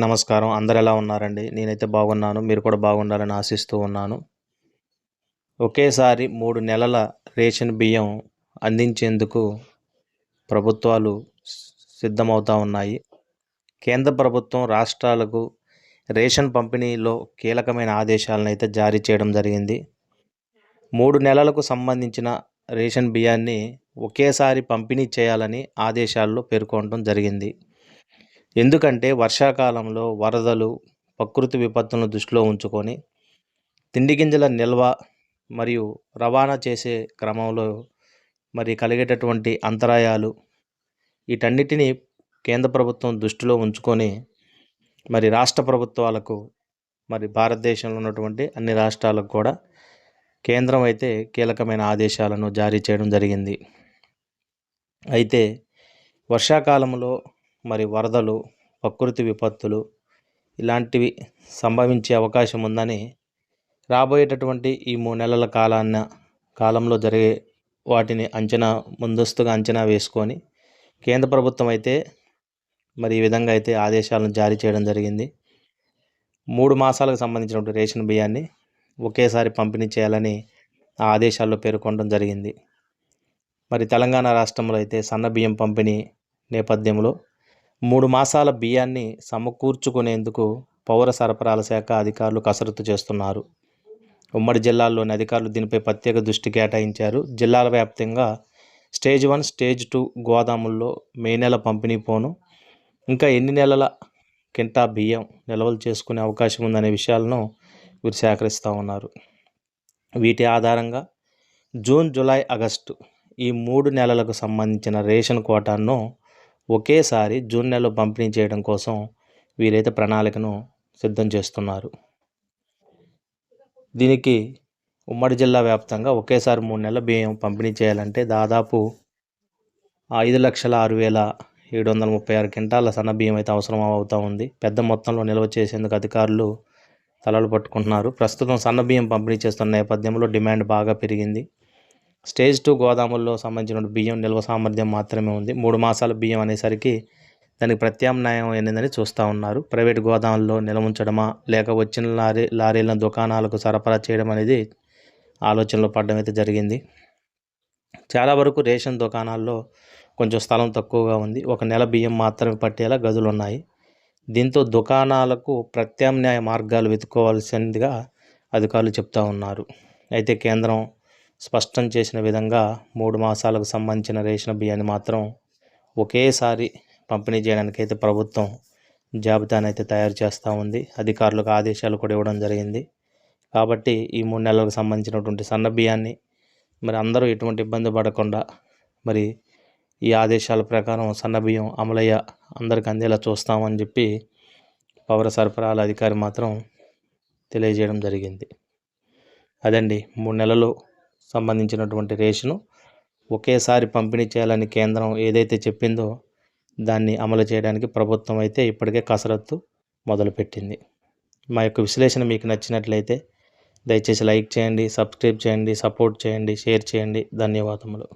నమస్కారం. అందరూ ఎలా ఉన్నారండి? నేనైతే బాగున్నాను. మీరు కూడా బాగుండాలని ఆశిస్తూ ఉన్నాను. ఒకేసారి 3 నెలల రేషన్ బియ్యం అందించేందుకు ప్రభుత్వాలు సిద్ధమవుతా ఉన్నాయి. కేంద్ర ప్రభుత్వం రాష్ట్రాలకు రేషన్ పంపిణీలో కీలకమైన ఆదేశాలనైతే జారీ చేయడం జరిగింది. 3 నెలలకు సంబంధించిన రేషన్ బియ్యాన్ని ఒకేసారి పంపిణీ చేయాలని ఆదేశాల్లో పేర్కొనడం జరిగింది. ఎందుకంటే వర్షాకాలంలో వరదలు, ప్రకృతి విపత్తులను దృష్టిలో ఉంచుకొని తిండి గింజల నిల్వ మరియు రవాణా చేసే క్రమంలో కలిగేటటువంటి అంతరాయాలు వీటన్నిటిని కేంద్ర ప్రభుత్వం దృష్టిలో ఉంచుకొని రాష్ట్ర ప్రభుత్వాలకు భారతదేశంలో ఉన్నటువంటి అన్ని రాష్ట్రాలకు కూడా కేంద్రం అయితే కీలకమైన ఆదేశాలను జారీ చేయడం జరిగింది. అయితే వర్షాకాలంలో వరదలు, ప్రకృతి విపత్తులు ఇలాంటివి సంభవించే అవకాశం ఉందని రాబోయేటటువంటి ఈ 3 నెలల కాలంలో జరిగే వాటిని ముందస్తుగా అంచనా వేసుకొని కేంద్ర ప్రభుత్వం అయితే ఈ విధంగా అయితే ఆదేశాలను జారీ చేయడం జరిగింది. 3 మాసాలకు సంబంధించినటువంటి రేషన్ బియ్యాన్ని ఒకేసారి పంపిణీ చేయాలని ఆ ఆదేశాల్లో పేర్కొనడం జరిగింది. తెలంగాణ రాష్ట్రంలో అయితే సన్న బియ్యం పంపిణీ నేపథ్యంలో 3 మాసాల బియ్యాన్ని సమకూర్చుకునేందుకు పౌర సరఫరాల శాఖ అధికారులు కసరత్తు చేస్తున్నారు. ఉమ్మడి జిల్లాల్లోని అధికారులు దీనిపై ప్రత్యేక దృష్టి కేటాయించారు. జిల్లాల వ్యాప్తంగా స్టేజ్ 1, స్టేజ్ 2 గోదాముల్లో మే నెల పంపిణీ పోను ఇంకా ఎన్ని నెలల కింటా బియ్యం నిల్వలు చేసుకునే అవకాశం ఉందనే విషయాలను వీరు సేకరిస్తూ ఉన్నారు. వీటి ఆధారంగా జూన్, జూలై, ఆగస్టు ఈ 3 నెలలకు సంబంధించిన రేషన్ కోటాను ఒకేసారి జూన్ నెలలో పంపిణీ చేయడం కోసం వీరైతే ప్రణాళికను సిద్ధం చేస్తున్నారు. దీనికి ఉమ్మడి జిల్లా వ్యాప్తంగా ఒకేసారి 3 నెలల బియ్యం పంపిణీ చేయాలంటే దాదాపు 5,06,736 క్వింటాల సన్న బియ్యం అయితే అవసరం అవుతూ ఉంది. పెద్ద మొత్తంలో నిల్వ చేసేందుకు అధికారులు తలలు పట్టుకుంటున్నారు. ప్రస్తుతం సన్న బియ్యం పంపిణీ చేస్తున్న నేపథ్యంలో డిమాండ్ బాగా పెరిగింది. స్టేజ్ 2 గోదాముల్లో సంబంధించిన బియ్యం నిల్వ సామర్థ్యం మాత్రమే ఉంది. 3 మాసాల బియ్యం అనేసరికి దానికి ప్రత్యామ్నాయం ఏందని చూస్తూ ఉన్నారు. ప్రైవేటు గోదాముల్లో నిల్వ ఉంచడమా లేక వచ్చిన లారీలను దుకాణాలకు సరఫరా చేయడం అనేది ఆలోచనలో పడడం అయితే జరిగింది. చాలా వరకు రేషన్ దుకాణాల్లో కొంచెం స్థలం తక్కువగా ఉంది. 1 నెల బియ్యం మాత్రమే పట్టేలా గదులు ఉన్నాయి. దీంతో దుకాణాలకు ప్రత్యామ్నాయ మార్గాలు వెతుక్కోవాల్సిందిగా అధికారులు చెప్తా ఉన్నారు. అయితే కేంద్రం స్పష్టం చేసిన విధంగా 3 మాసాలకు సంబంధించిన రేషన్ బియ్యాన్ని మాత్రం ఒకేసారి పంపిణీ చేయడానికైతే ప్రభుత్వం జాబితానైతే తయారు చేస్తూ ఉంది. అధికారులకు ఆదేశాలు కూడా ఇవ్వడం జరిగింది. కాబట్టి ఈ 3 నెలలకు సంబంధించినటువంటి సన్న బియ్యాన్ని అందరూ ఎటువంటి ఇబ్బంది పడకుండా ఈ ఆదేశాల ప్రకారం సన్న బియ్యం అమలయ్య అందరికి అందేలా చూస్తామని చెప్పి పౌర సరఫరాల అధికారి మాత్రం తెలియజేయడం జరిగింది. అదండి 3 నెలలు సంబంధించినటువంటి రేషను ఒకేసారి పంపిణీ చేయాలని కేంద్రం ఏదైతే చెప్పిందో దాన్ని అమలు చేయడానికి ప్రభుత్వం అయితే ఇప్పటికే కసరత్తు మొదలుపెట్టింది. మా యొక్క విశ్లేషణ మీకు నచ్చినట్లయితే దయచేసి లైక్ చేయండి, సబ్స్క్రైబ్ చేయండి, సపోర్ట్ చేయండి, షేర్ చేయండి. ధన్యవాదములు.